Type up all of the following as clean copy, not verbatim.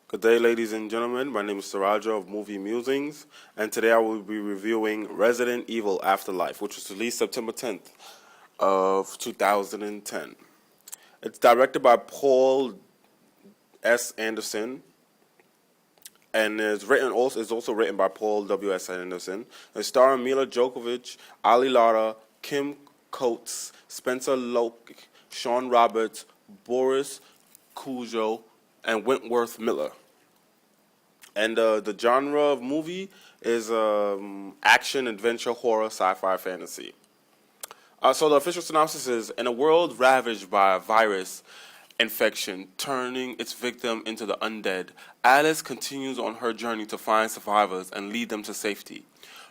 Good day, ladies and gentlemen. My name is Surajo of Movie Musings, and today I will be reviewing Resident Evil Afterlife, which was released September 10th of 2010. It's directed by Paul S. Anderson, and is also written by Paul W. S. Anderson. It's starring Mila Djokovic, Ali Lara, Kim Coates, Spencer Loke, Sean Roberts, Boris Cujo, and Wentworth Miller. And the genre of movie is action, adventure, horror, sci-fi, fantasy. So the official synopsis is, in a world ravaged by a virus infection, turning its victim into the undead, Alice continues on her journey to find survivors and lead them to safety.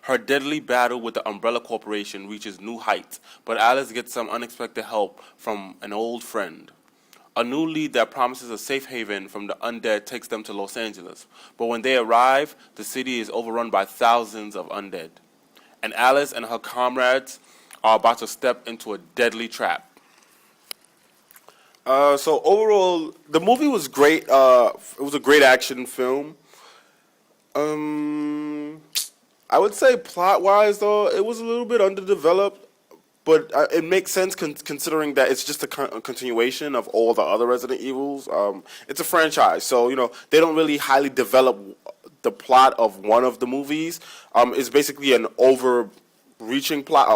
Her deadly battle with the Umbrella Corporation reaches new heights, but Alice gets some unexpected help from an old friend. A new lead that promises a safe haven from the undead takes them to Los Angeles. But when they arrive, the city is overrun by thousands of undead. And Alice and her comrades are about to step into a deadly trap. So overall, the movie was great. It was a great action film. I would say plot-wise, though, it was a little bit underdeveloped. But it makes sense considering that it's just a continuation of all the other Resident Evils. It's a franchise, so they don't really highly develop the plot of one of the movies. It's basically an overarching plot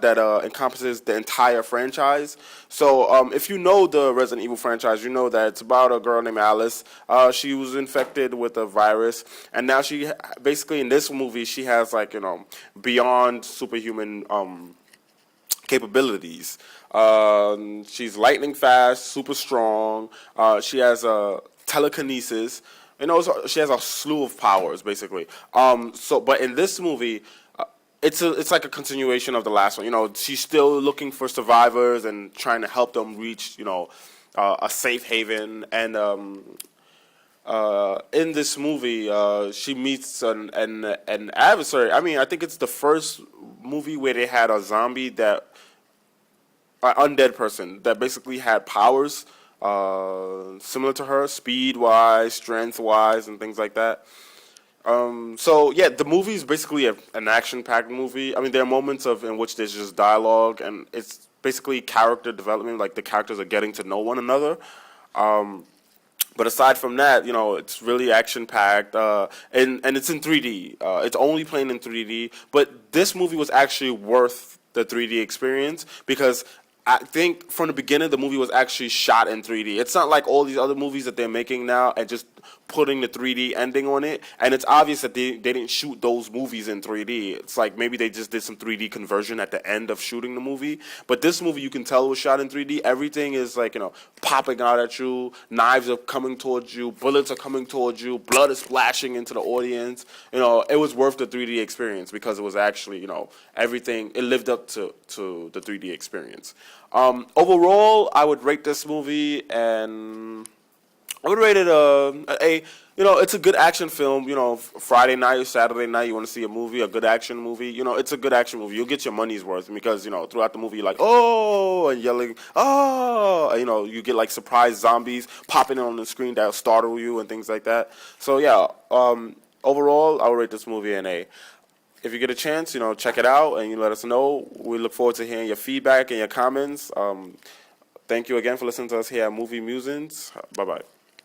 that encompasses the entire franchise. So if you know the Resident Evil franchise, you know that it's about a girl named Alice. She was infected with a virus, and now she basically in this movie she has beyond superhuman capabilities. She's lightning fast, super strong. She has telekinesis. So she has a slew of powers basically. But in this movie, it's like a continuation of the last one. She's still looking for survivors and trying to help them reach, a safe haven. And in this movie, she meets an adversary. I mean, I think it's the first movie where they had a zombie an undead person that basically had powers similar to her, speed-wise, strength-wise, and things like that. So yeah, the movie is basically an action-packed movie. I mean, there are moments in which there's just dialogue, and it's basically character development. Like the characters are getting to know one another. But aside from that, it's really action-packed, and it's in 3D. It's only playing in 3D. But this movie was actually worth the 3D experience because I think from the beginning the movie was actually shot in 3D. It's not like all these other movies that they're making now and just putting the 3D ending on it. And it's obvious that they didn't shoot those movies in 3D. It's like maybe they just did some 3D conversion at the end of shooting the movie. But this movie, you can tell it was shot in 3D. Everything is popping out at you. Knives are coming towards you. Bullets are coming towards you. Blood is splashing into the audience. It was worth the 3D experience because it was actually, everything. It lived up to the 3D experience. Overall, I would rate this movie, and I would rate it a. It's a good action film. Friday night or Saturday night, you want to see a good action movie. It's a good action movie. You'll get your money's worth because throughout the movie you're like, oh, and yelling, oh, and, you get surprise zombies popping on the screen that'll startle you and things like that. So yeah, overall, I would rate this movie an A. If you get a chance, check it out and you let us know. We look forward to hearing your feedback and your comments. Thank you again for listening to us here at Movie Musings. Bye-bye.